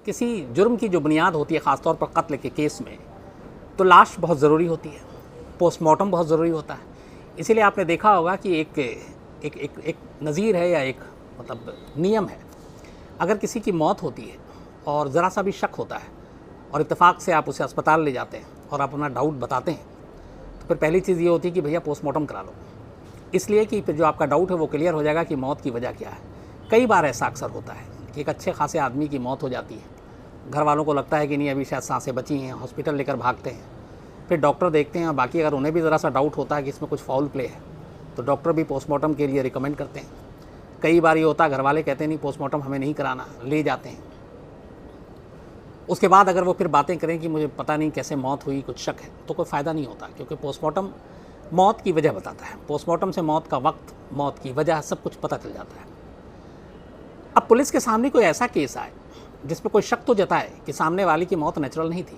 किसी जुर्म की जो बुनियाद होती है, ख़ासतौर पर कत्ल के केस में, तो लाश बहुत ज़रूरी होती है, पोस्टमार्टम बहुत ज़रूरी होता है। इसीलिए आपने देखा होगा कि एक नज़ीर है या एक मतलब नियम है, अगर किसी की मौत होती है और ज़रा सा भी शक होता है और इत्तेफाक से आप उसे अस्पताल ले जाते हैं और आप अपना डाउट बताते हैं, तो फिर पहली चीज़ ये होती है कि भैया पोस्टमार्टम करा लो, इसलिए कि फिर जो आपका डाउट है वो क्लियर हो जाएगा कि मौत की वजह क्या है। कई बार ऐसा अक्सर होता है कि एक अच्छे खासे आदमी की मौत हो जाती है, घर वालों को लगता है कि नहीं अभी शायद सांसें बची हैं, हॉस्पिटल लेकर भागते हैं, फिर डॉक्टर देखते हैं, बाकी अगर उन्हें भी ज़रा सा डाउट होता है कि इसमें कुछ फाउल प्ले है तो डॉक्टर भी पोस्टमार्टम के लिए रिकमेंड करते हैं। कई बार ये होता है घर वाले कहते हैं नहीं पोस्टमार्टम हमें नहीं कराना, ले जाते हैं। उसके बाद अगर वो फिर बातें करें कि मुझे पता नहीं कैसे मौत हुई, कुछ शक है, तो कोई फ़ायदा नहीं होता, क्योंकि पोस्टमार्टम मौत की वजह बताता है। पोस्टमार्टम से मौत का वक्त, मौत की वजह सब कुछ पता चल जाता है। अब पुलिस के सामने कोई ऐसा केस आए जिसमें कोई शक तो जताए कि सामने वाले की मौत नेचुरल नहीं थी,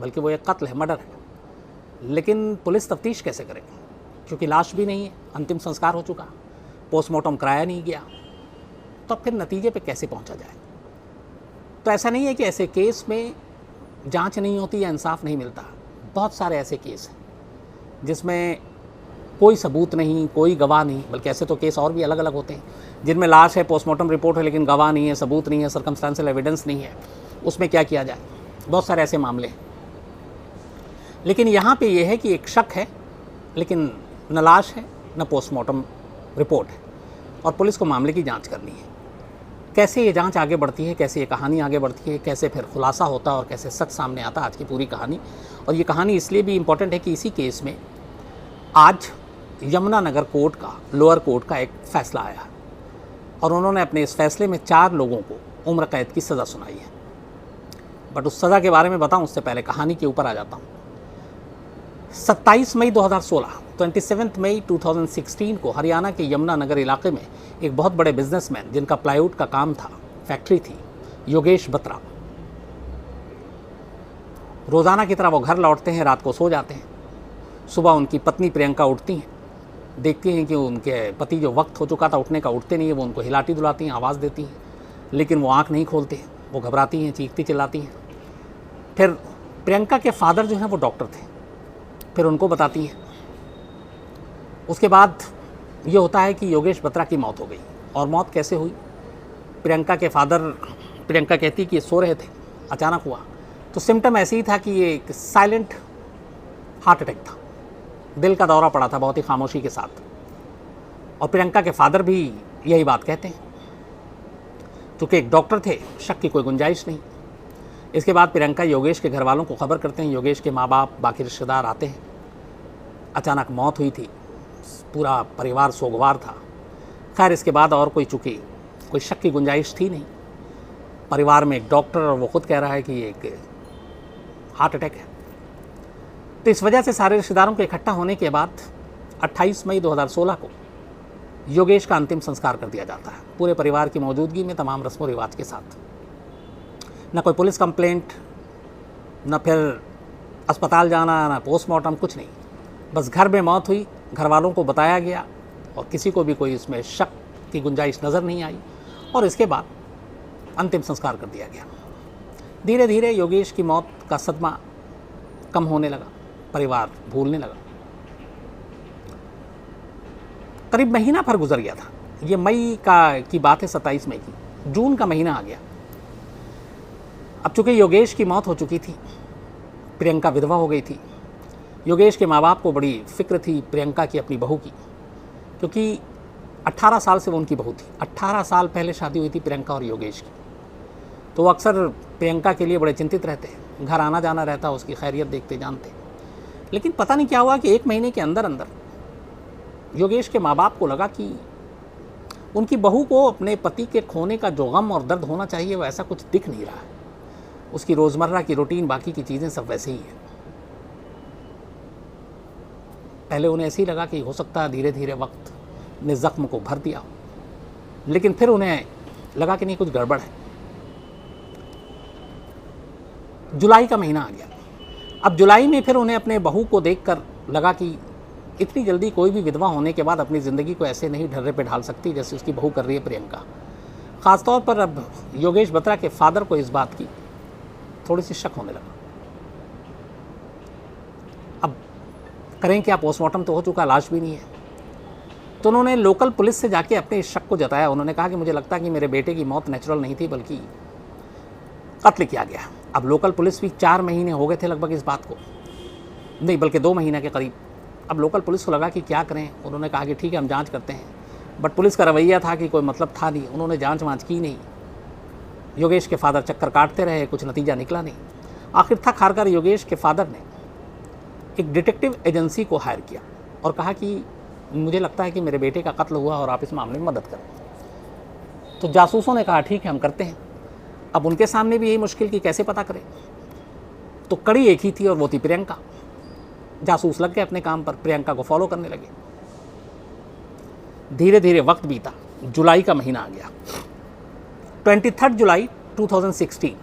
बल्कि वो एक कत्ल है, मर्डर है, लेकिन पुलिस तफ्तीश कैसे करे, क्योंकि लाश भी नहीं है, अंतिम संस्कार हो चुका, पोस्टमार्टम कराया नहीं गया, तो अब फिर नतीजे पे कैसे पहुंचा जाए। तो ऐसा नहीं है कि ऐसे केस में जांच नहीं होती या इंसाफ नहीं मिलता। बहुत सारे ऐसे केस हैं जिसमें कोई सबूत नहीं, कोई गवाह नहीं, बल्कि ऐसे तो केस और भी अलग अलग होते हैं जिनमें लाश है, पोस्टमार्टम रिपोर्ट है, लेकिन गवाह नहीं है, सबूत नहीं है, सर्कमस्टेंशियल एविडेंस नहीं है, उसमें क्या किया जाए। बहुत सारे ऐसे मामले हैं। लेकिन यहाँ पे ये है कि एक शक है, लेकिन न लाश है न पोस्टमार्टम रिपोर्ट है, और पुलिस को मामले की जांच करनी है। कैसे ये जांच आगे बढ़ती है, कैसे ये कहानी आगे बढ़ती है, कैसे फिर खुलासा होता है और कैसे सच सामने आता है, आज की पूरी कहानी। और ये कहानी इसलिए भी इम्पोर्टेंट है कि इसी केस में आज यमुनानगर कोर्ट का, लोअर कोर्ट का एक फ़ैसला आया और उन्होंने अपने इस फैसले में 4 लोगों को उम्र कैद की सज़ा सुनाई है। बट उस सज़ा के बारे में बताऊं उससे पहले कहानी के ऊपर आ जाता हूं। 27 मई 2016, 27 मई 2016 को हरियाणा के यमुनानगर इलाके में एक बहुत बड़े बिजनेसमैन जिनका प्लाईवुड का काम था, फैक्ट्री थी, योगेश बत्रा, रोज़ाना की तरह वो घर लौटते हैं, रात को सो जाते हैं। सुबह उनकी पत्नी प्रियंका उठती हैं, देखती हैं कि उनके पति जो वक्त हो चुका था उठने का उठते नहीं है, वो उनको हिलाती दुलाती हैं, आवाज़ देती हैं, लेकिन वो आंख नहीं खोलते, वो घबराती हैं, चीखती चिल्लाती हैं। फिर प्रियंका के फादर जो हैं वो डॉक्टर थे, फिर उनको बताती हैं। उसके बाद ये होता है कि योगेश बत्रा की मौत हो गई। और मौत कैसे हुई? प्रियंका के फादर, प्रियंका कहती कि ये सो रहे थे, अचानक हुआ। तो सिम्टम ऐसे ही था कि ये एक साइलेंट हार्ट अटैक था, दिल का दौरा पड़ा था बहुत ही खामोशी के साथ। और प्रियंका के फादर भी यही बात कहते हैं, चूँकि एक डॉक्टर थे, शक की कोई गुंजाइश नहीं। इसके बाद प्रियंका योगेश के घर वालों को खबर करते हैं, योगेश के माँ बाप, बाकी रिश्तेदार आते हैं। अचानक मौत हुई थी, पूरा परिवार सोगवार था। खैर इसके बाद और चूँकि कोई शक की गुंजाइश थी नहीं, परिवार में एक डॉक्टर और वो खुद कह रहा है कि ये एक हार्ट अटैक है। तो इस वजह से सारे रिश्तेदारों के इकट्ठा होने के बाद 28 मई 2016 को योगेश का अंतिम संस्कार कर दिया जाता है, पूरे परिवार की मौजूदगी में, तमाम रस्मों रिवाज के साथ। न कोई पुलिस कंप्लेंट, न फिर अस्पताल जाना, न पोस्टमार्टम, कुछ नहीं। बस घर में मौत हुई, घर वालों को बताया गया और किसी को भी कोई इसमें शक की गुंजाइश नज़र नहीं आई, और इसके बाद अंतिम संस्कार कर दिया गया। धीरे धीरे योगेश की मौत का सदमा कम होने लगा, परिवार भूलने लगा। करीब महीना भर गुजर गया था, ये मई की बात है, 27 मई की। जून का महीना आ गया। अब चूंकि योगेश की मौत हो चुकी थी, प्रियंका विधवा हो गई थी। योगेश के माँ बाप को बड़ी फिक्र थी प्रियंका की, अपनी बहू की, क्योंकि 18 साल से वो उनकी बहू थी। 18 साल पहले शादी हुई थी प्रियंका और योगेश की। तो वो अक्सर प्रियंका के लिए बड़े चिंतित रहते, घर आना जाना रहता, उसकी खैरियत देखते जानते। लेकिन पता नहीं क्या हुआ कि 1 महीने के अंदर अंदर योगेश के माँ बाप को लगा कि उनकी बहू को अपने पति के खोने का जो गम और दर्द होना चाहिए वो ऐसा कुछ दिख नहीं रहा है। उसकी रोज़मर्रा की रूटीन, बाकी की चीज़ें सब वैसे ही हैं। पहले उन्हें ऐसे ही लगा कि हो सकता है धीरे धीरे वक्त ने ज़ख्म को भर दिया, लेकिन फिर उन्हें लगा कि नहीं, कुछ गड़बड़ है। जुलाई का महीना आ गया। अब जुलाई में फिर उन्हें अपने बहू को देखकर लगा कि इतनी जल्दी कोई भी विधवा होने के बाद अपनी ज़िंदगी को ऐसे नहीं ढर्रे पे ढाल सकती जैसे उसकी बहू कर रही है प्रियंका। ख़ासतौर पर अब योगेश बत्रा के फादर को इस बात की थोड़ी सी शक होने लगा। अब करें क्या, पोस्टमार्टम तो हो चुका, लाश भी नहीं है। तो उन्होंने लोकल पुलिस से जाके अपने इस शक को जताया। उन्होंने कहा कि मुझे लगता है कि मेरे बेटे की मौत नेचुरल नहीं थी बल्कि कत्ल किया गया। अब लोकल पुलिस भी 4 महीने हो गए थे लगभग इस बात को, नहीं बल्कि 2 महीने के करीब। अब लोकल पुलिस को लगा कि क्या करें। उन्होंने कहा कि ठीक है हम जांच करते हैं, बट पुलिस का रवैया था कि कोई मतलब था नहीं। उन्होंने जांच वाँच की नहीं। योगेश के फादर चक्कर काटते रहे, कुछ नतीजा निकला नहीं। आखिर थक हार कर योगेश के फादर ने एक डिटेक्टिव एजेंसी को हायर किया और कहा कि मुझे लगता है कि मेरे बेटे का कत्ल हुआ और आप इस मामले में मदद करें। तो जासूसों ने कहा ठीक है हम करते हैं। अब उनके सामने भी यही मुश्किल कि कैसे पता करें। तो कड़ी एक ही थी और वो थी प्रियंका। जासूस लग गए अपने काम पर, प्रियंका को फॉलो करने लगे। धीरे धीरे वक्त बीता, जुलाई का महीना आ गया। 23 जुलाई 2016,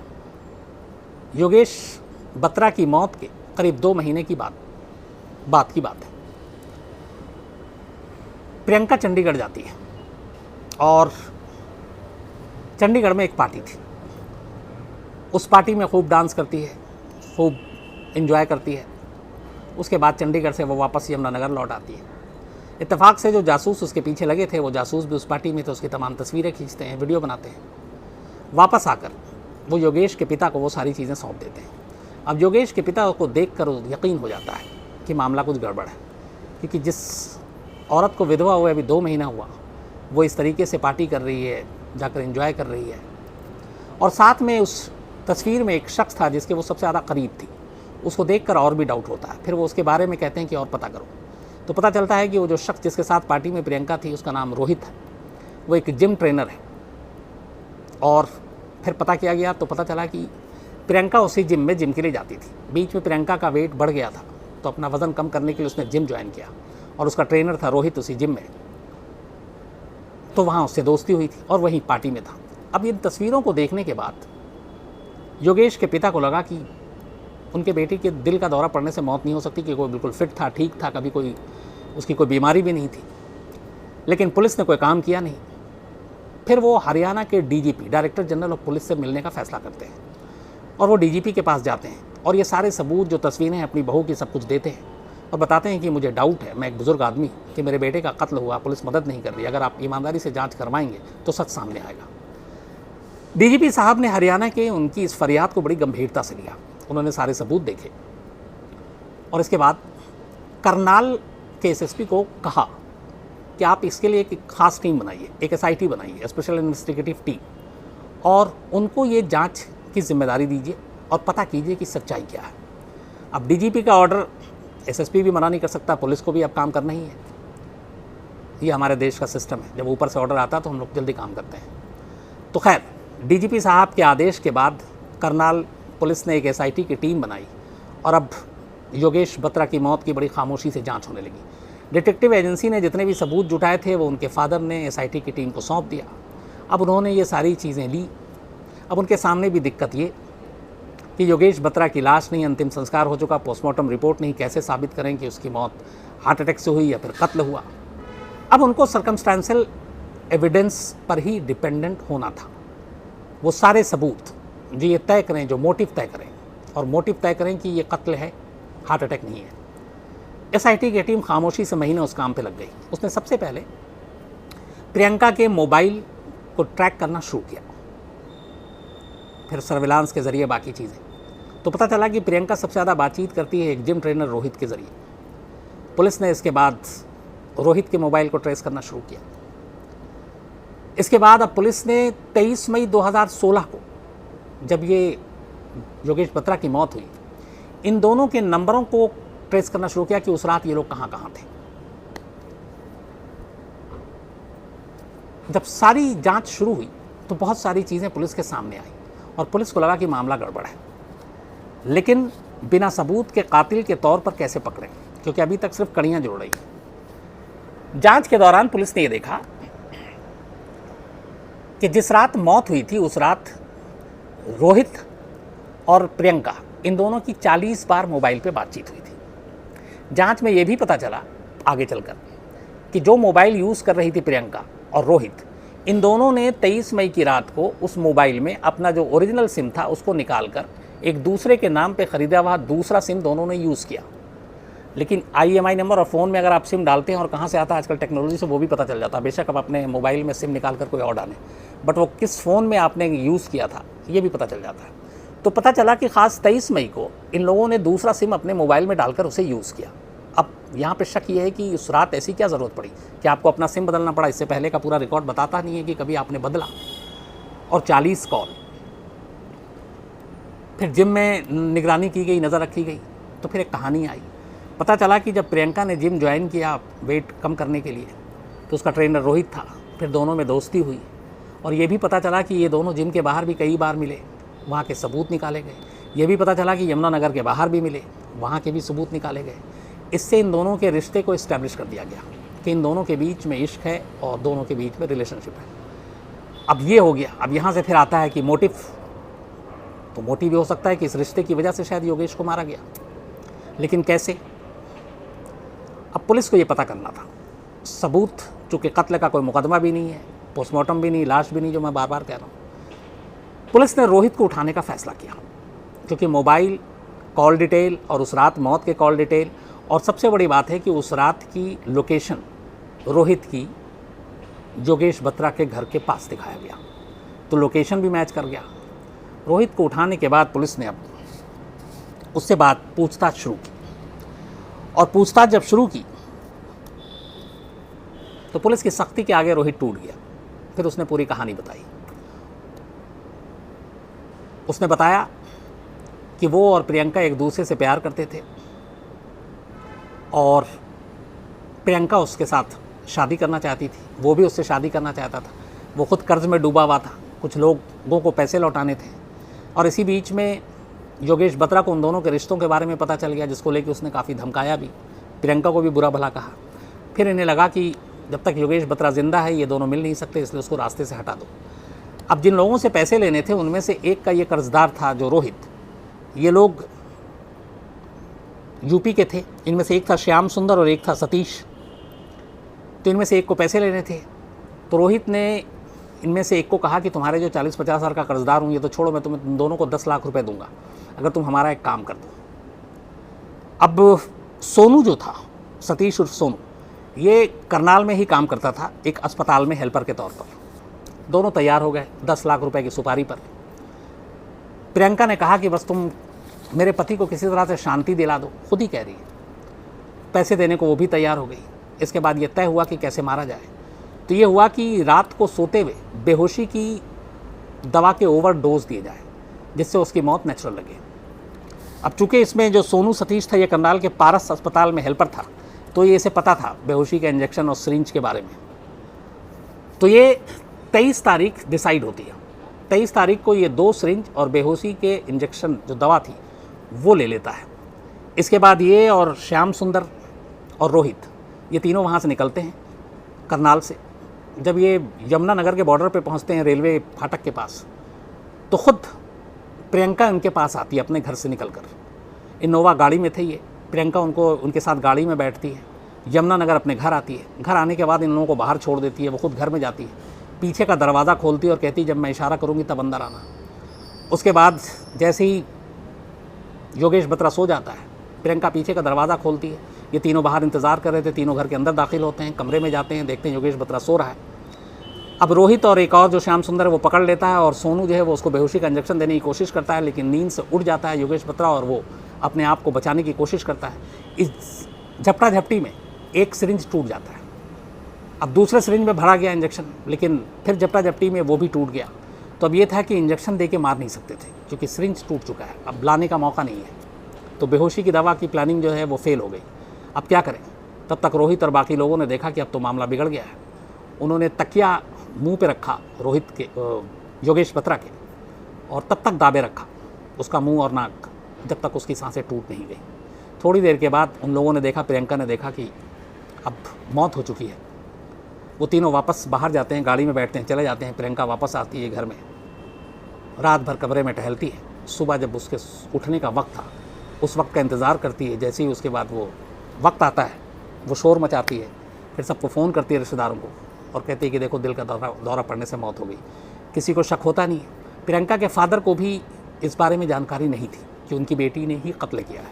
योगेश बत्रा की मौत के करीब 2 महीने की बात की बात है। प्रियंका चंडीगढ़ जाती है और चंडीगढ़ में एक पार्टी थी। उस पार्टी में खूब डांस करती है, खूब एंजॉय करती है। उसके बाद चंडीगढ़ से वो वापस यमुनानगर लौट आती है। इत्तेफाक से जो जासूस उसके पीछे लगे थे, वो जासूस भी उस पार्टी में थे। उसकी तमाम तस्वीरें खींचते हैं, वीडियो बनाते हैं। वापस आकर वो योगेश के पिता को वो सारी चीज़ें सौंप देते हैं। अब योगेश के पिता को देखकर यकीन हो जाता है कि मामला कुछ गड़बड़ है, क्योंकि जिस औरत को विधवा हुए अभी 2 महीना हुआ, वो इस तरीके से पार्टी कर रही है, जाकर एंजॉय कर रही है। और साथ में उस तस्वीर में एक शख्स था जिसके वो सबसे ज़्यादा करीब थी। उसको देखकर और भी डाउट होता है। फिर वो उसके बारे में कहते हैं कि और पता करो। तो पता चलता है कि वो जो शख्स जिसके साथ पार्टी में प्रियंका थी, उसका नाम रोहित है। वो एक जिम ट्रेनर है। और फिर पता किया गया तो पता चला कि प्रियंका उसी जिम में जिम के लिए जाती थी। बीच में प्रियंका का वेट बढ़ गया था, तो अपना वज़न कम करने के लिए उसने जिम ज्वाइन किया और उसका ट्रेनर था रोहित उसी जिम में। तो वहाँ उससे दोस्ती हुई थी और वहीं पार्टी में था। अब इन तस्वीरों को देखने के बाद योगेश के पिता को लगा कि उनके बेटे के दिल का दौरा पड़ने से मौत नहीं हो सकती, कि कोई बिल्कुल फिट था, ठीक था, कभी कोई उसकी कोई बीमारी भी नहीं थी। लेकिन पुलिस ने कोई काम किया नहीं। फिर वो हरियाणा के DGP, director general of police से मिलने का फैसला करते हैं और वो डीजीपी के पास जाते हैं और ये सारे सबूत जो तस्वीरें हैं अपनी बहू की सब कुछ देते हैं और बताते हैं कि मुझे डाउट है, मैं एक बुज़ुर्ग आदमी, कि मेरे बेटे का कत्ल हुआ, पुलिस मदद नहीं कर रही, अगर आप ईमानदारी से जाँच करवाएंगे तो सच सामने आएगा। डीजीपी साहब ने हरियाणा के उनकी इस फरियाद को बड़ी गंभीरता से लिया। उन्होंने सारे सबूत देखे और इसके बाद करनाल के एसएसपी को कहा कि आप इसके लिए एक खास टीम बनाइए, एक एसआईटी बनाइए, स्पेशल इन्वेस्टिगेटिव टीम, और उनको ये जांच की जिम्मेदारी दीजिए और पता कीजिए कि सच्चाई क्या है। अब डीजीपी का ऑर्डर एसएसपी भी मना नहीं कर सकता, पुलिस को भी अब काम करना ही है। ये हमारे देश का सिस्टम है, जब ऊपर से ऑर्डर आता है तो हम लोग जल्दी काम करते हैं। तो खैर, डीजीपी साहब के आदेश के बाद करनाल पुलिस ने एक एसआईटी की टीम बनाई और अब योगेश बत्रा की मौत की बड़ी खामोशी से जांच होने लगी। डिटेक्टिव एजेंसी ने जितने भी सबूत जुटाए थे वो उनके फादर ने एसआईटी की टीम को सौंप दिया। अब उन्होंने ये सारी चीज़ें ली। अब उनके सामने भी दिक्कत ये कि योगेश बत्रा की लाश नहीं, अंतिम संस्कार हो चुका, पोस्टमार्टम रिपोर्ट नहीं, कैसे साबित करें कि उसकी मौत हार्ट अटैक से हुई या फिर कत्ल हुआ। अब उनको सर्कमस्टेंशियल एविडेंस पर ही डिपेंडेंट होना था। वो सारे सबूत जो ये तय करें, जो मोटिव तय करें, और मोटिव तय करें कि ये कत्ल है, हार्ट अटैक नहीं है। एसआईटी की टीम खामोशी से महीने उस काम पे लग गई। उसने सबसे पहले प्रियंका के मोबाइल को ट्रैक करना शुरू किया, फिर सर्विलांस के ज़रिए बाकी चीज़ें। तो पता चला कि प्रियंका सबसे ज़्यादा बातचीत करती है एक जिम ट्रेनर रोहित के ज़रिए। पुलिस ने इसके बाद रोहित के मोबाइल को ट्रेस करना शुरू किया। इसके बाद अब पुलिस ने 23 मई 2016 को, जब ये योगेश बत्रा की मौत हुई, इन दोनों के नंबरों को ट्रेस करना शुरू किया कि उस रात ये लोग कहाँ कहाँ थे। जब सारी जांच शुरू हुई तो बहुत सारी चीज़ें पुलिस के सामने आई और पुलिस को लगा कि मामला गड़बड़ है, लेकिन बिना सबूत के कातिल के तौर पर कैसे पकड़ें, क्योंकि अभी तक सिर्फ कड़ियाँ जोड़ रही हैं। जांच के दौरान पुलिस ने ये देखा कि जिस रात मौत हुई थी उस रात रोहित और प्रियंका, इन दोनों की 40 बार मोबाइल पे बातचीत हुई थी। जांच में ये भी पता चला आगे चलकर कि जो मोबाइल यूज़ कर रही थी प्रियंका और रोहित, इन दोनों ने 23 मई की रात को उस मोबाइल में अपना जो ओरिजिनल सिम था उसको निकाल कर एक दूसरे के नाम पे ख़रीदा हुआ दूसरा सिम दोनों ने यूज़ किया। लेकिन IMEI नंबर और फ़ोन में अगर आप सिम डालते हैं और कहाँ से आता है आजकल टेक्नोलॉजी से वो भी पता चल जाता है। बेशक आप अपने मोबाइल में सिम निकाल कर कोई और डालें, बट वो किस फ़ोन में आपने यूज़ किया था ये भी पता चल जाता है। तो पता चला कि ख़ास 23 मई को इन लोगों ने दूसरा सिम अपने मोबाइल में डालकर उसे यूज़ किया। अब यहाँ पे शक ये है कि उस रात ऐसी क्या ज़रूरत पड़ी कि आपको अपना सिम बदलना पड़ा। इससे पहले का पूरा रिकॉर्ड बताता नहीं है कि कभी आपने बदला। और 40 कॉल, फिर जिम में निगरानी की गई, नज़र रखी गई, तो फिर एक कहानी आई। पता चला कि जब प्रियंका ने जिम ज्वाइन किया वेट कम करने के लिए, तो उसका ट्रेनर रोहित था। फिर दोनों में दोस्ती हुई और ये भी पता चला कि ये दोनों जिम के बाहर भी कई बार मिले, वहाँ के सबूत निकाले गए। ये भी पता चला कि यमुनानगर के बाहर भी मिले, वहाँ के भी सबूत निकाले गए। इससे इन दोनों के रिश्ते को इस्टेब्लिश कर दिया गया कि इन दोनों के बीच में इश्क है और दोनों के बीच में रिलेशनशिप है। अब ये हो गया। अब यहाँ से फिर आता है कि मोटिव, तो मोटिव ये हो सकता है कि इस रिश्ते की वजह से शायद योगेश को मारा गया, लेकिन कैसे? अब पुलिस को ये पता करना था। सबूत, चूँकि कत्ल का कोई मुकदमा भी नहीं है, पोस्टमार्टम भी नहीं, लाश भी नहीं, जो मैं बार बार कह रहा हूँ। पुलिस ने रोहित को उठाने का फैसला किया, क्योंकि मोबाइल कॉल डिटेल और उस रात मौत के कॉल डिटेल, और सबसे बड़ी बात है कि उस रात की लोकेशन रोहित की योगेश बत्रा के घर के पास दिखाया गया, तो लोकेशन भी मैच कर गया। रोहित को उठाने के बाद पुलिस ने अब उससे बात पूछताछ शुरू की, और पूछताछ जब शुरू की तो पुलिस की सख्ती के आगे रोहित टूट गया। फिर उसने पूरी कहानी बताई। उसने बताया कि वो और प्रियंका एक दूसरे से प्यार करते थे और प्रियंका उसके साथ शादी करना चाहती थी, वो भी उससे शादी करना चाहता था। वो खुद कर्ज में डूबा हुआ था, कुछ लोगों को पैसे लौटाने थे, और इसी बीच में योगेश बत्रा को उन दोनों के रिश्तों के बारे में पता चल गया, जिसको लेकर उसने काफ़ी धमकाया भी, प्रियंका को भी बुरा भला कहा। फिर इन्हें लगा कि जब तक योगेश बत्रा जिंदा है ये दोनों मिल नहीं सकते, इसलिए उसको रास्ते से हटा दो। अब जिन लोगों से पैसे लेने थे उनमें से एक का ये कर्जदार था जो रोहित। ये लोग यूपी के थे, इनमें से एक था श्याम सुंदर और एक था सतीश। तो इनमें से एक को पैसे लेने थे, तो रोहित ने इनमें से एक को कहा कि तुम्हारे जो 40-50 हज़ार का कर्जदार हूँ ये तो छोड़ो, मैं तुम्हें तुम दोनों को 10 लाख रुपए दूंगा अगर तुम हमारा एक काम कर दो। अब सोनू जो था, सतीश उर्फ सोनू, ये करनाल में ही काम करता था, एक अस्पताल में हेल्पर के तौर पर। दोनों तैयार हो गए 10 लाख रुपए की सुपारी पर। प्रियंका ने कहा कि बस तुम मेरे पति को किसी तरह से शांति दिला दो, खुद ही कह रही है। पैसे देने को वो भी तैयार हो गई। इसके बाद ये तय हुआ कि कैसे मारा जाए। तो ये हुआ कि रात को सोते हुए बेहोशी की दवा के ओवरडोज दिए जाए, जिससे उसकी मौत नेचुरल लगे। अब चूंकि इसमें जो सोनू सतीश था ये करनाल के पारस अस्पताल में हेल्पर था, तो ये इसे पता था बेहोशी के इंजेक्शन और सिरिंज के बारे में। तो ये 23 तारीख डिसाइड होती है। 23 तारीख को ये 2 सिरिंज और बेहोशी के इंजेक्शन जो दवा थी वो ले लेता है। इसके बाद ये और श्याम सुंदर और रोहित ये तीनों वहाँ से निकलते हैं करनाल से। जब ये यमुनानगर के बॉर्डर पे पहुँचते हैं रेलवे फाटक के पास, तो ख़ुद प्रियंका उनके पास आती है अपने घर से निकलकर। इनोवा गाड़ी में थे ये। प्रियंका उनके साथ गाड़ी में बैठती है, यमुनानगर अपने घर आती है। घर आने के बाद इन लोगों को बाहर छोड़ देती है, वो खुद घर में जाती है, पीछे का दरवाज़ा खोलती है और कहती है जब मैं इशारा करूँगी तब अंदर आना। उसके बाद जैसे ही योगेश बत्रा सो जाता है, प्रियंका पीछे का दरवाज़ा खोलती है। ये तीनों बाहर इंतज़ार कर रहे थे, तीनों घर के अंदर दाखिल होते हैं, कमरे में जाते हैं, देखते हैं योगेश बत्रा सो रहा है। अब रोहित और एक और जो श्याम सुंदर है वो पकड़ लेता है, और सोनू जो है वो उसको बेहोशी का इंजेक्शन देने की कोशिश करता है, लेकिन नींद से उठ जाता है योगेश बत्रा और वो अपने आप को बचाने की कोशिश करता है। इस झपटा झपटी में एक सिरिंज टूट जाता है। अब दूसरे सिरिंज में भरा गया इंजेक्शन, लेकिन फिर झपटा झपटी में वो भी टूट गया। तो अब ये था कि इंजेक्शन दे के मार नहीं सकते थे, क्योंकि सिरिंज टूट चुका है, अब लाने का मौका नहीं है। तो बेहोशी की दवा की प्लानिंग जो है वो फेल हो गई। अब क्या करें? तब तक रोहित और बाकी लोगों ने देखा कि अब तो मामला बिगड़ गया है। उन्होंने तकिया मुंह पे रखा रोहित के, योगेश बत्रा के, और तब तक दाबे रखा उसका मुंह और नाक, जब तक उसकी सांसें टूट नहीं गई। थोड़ी देर के बाद उन लोगों ने देखा, प्रियंका ने देखा कि अब मौत हो चुकी है। वो तीनों वापस बाहर जाते हैं, गाड़ी में बैठते हैं, चले जाते हैं। प्रियंका वापस आती है घर में, रात भर कमरे में टहलती है। सुबह जब उसके उठने का वक्त था, उस वक्त का इंतज़ार करती है। जैसे ही उसके बाद वो वक्त आता है, वो शोर मचाती है, फिर सबको फ़ोन करती है, रिश्तेदारों को, और कहती है कि देखो दिल का दौरा पड़ने से मौत हो गई। किसी को शक होता नहीं है। प्रियंका के फादर को भी इस बारे में जानकारी नहीं थी कि उनकी बेटी ने ही कत्ल किया है।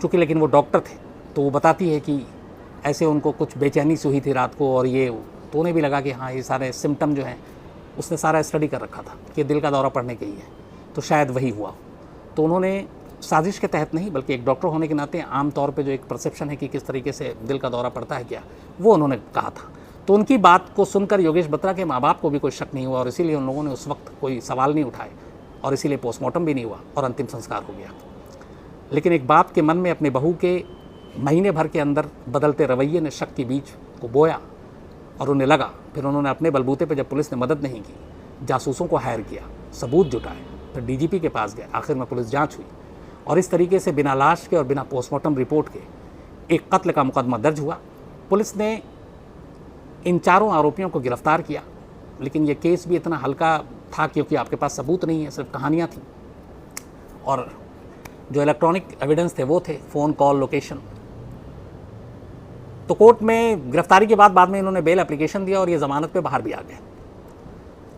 चूँकि लेकिन वो डॉक्टर थे तो वो बताती है कि ऐसे उनको कुछ बेचैनी सी हुई थी रात को, और ये तो उन्हें भी लगा कि हाँ ये सारे सिम्टम जो हैं उसने सारा स्टडी कर रखा था कि दिल का दौरा पड़ने के ही है, तो शायद वही हुआ। तो उन्होंने साजिश के तहत नहीं बल्कि एक डॉक्टर होने के नाते आम तौर पे जो एक परसेप्शन है कि किस तरीके से दिल का दौरा पड़ता है क्या, वो उन्होंने कहा था। तो उनकी बात को सुनकर योगेश बत्रा के माँ बाप को भी कोई शक नहीं हुआ और इसीलिए उन लोगों ने उस वक्त कोई सवाल नहीं उठाए और इसीलिए पोस्टमार्टम भी नहीं हुआ और अंतिम संस्कार हो गया। लेकिन एक बाप के मन में अपने बहू के महीने भर के अंदर बदलते रवैये ने शक के बीज को बोया और उन्हें लगा। फिर उन्होंने अपने बलबूते पर जब पुलिस ने मदद नहीं की, जासूसों को हायर किया, सबूत जुटाए, फिर डीजीपी के पास गए, आखिर में पुलिस जांच हुई और इस तरीके से बिना लाश के और बिना पोस्टमार्टम रिपोर्ट के एक कत्ल का मुकदमा दर्ज हुआ। पुलिस ने इन चारों आरोपियों को गिरफ्तार किया, लेकिन ये केस भी इतना हल्का था क्योंकि आपके पास सबूत नहीं है, सिर्फ कहानियाँ थीं और जो इलेक्ट्रॉनिक एविडेंस थे वो थे फ़ोन कॉल, लोकेशन। तो कोर्ट में गिरफ्तारी के बाद में इन्होंने बेल एप्लीकेशन दिया और ये ज़मानत पे बाहर भी आ गए।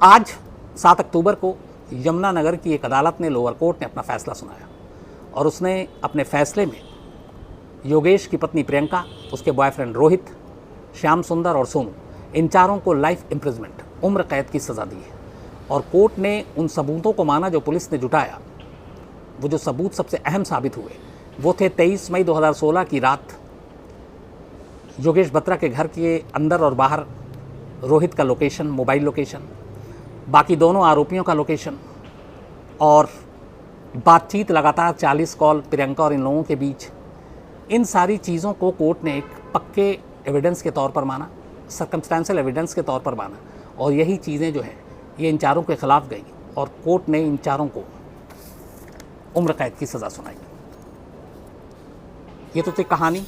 आज 7 अक्टूबर को यमुनानगर की एक अदालत ने, लोअर कोर्ट ने अपना फैसला सुनाया और उसने अपने फैसले में योगेश की पत्नी प्रियंका, उसके बॉयफ्रेंड रोहित, श्याम सुंदर और सोनू, इन चारों को लाइफ इम्प्रिजमेंट, उम्र कैद की सज़ा दी है। और कोर्ट ने उन सबूतों को माना जो पुलिस ने जुटाया। वो जो सबूत सबसे अहम साबित हुए वो थे 23 मई 2016 की रात योगेश बत्रा के घर के अंदर और बाहर रोहित का लोकेशन, मोबाइल लोकेशन, बाकी दोनों आरोपियों का लोकेशन और बातचीत लगातार 40 कॉल प्रियंका और इन लोगों के बीच। इन सारी चीज़ों को कोर्ट ने एक पक्के एविडेंस के तौर पर माना, सर्कमस्टेंशियल एविडेंस के तौर पर माना और यही चीज़ें जो है ये इन चारों के ख़िलाफ़ गई और कोर्ट ने इन चारों को उम्र कैद की सज़ा सुनाई। ये तो थी कहानी।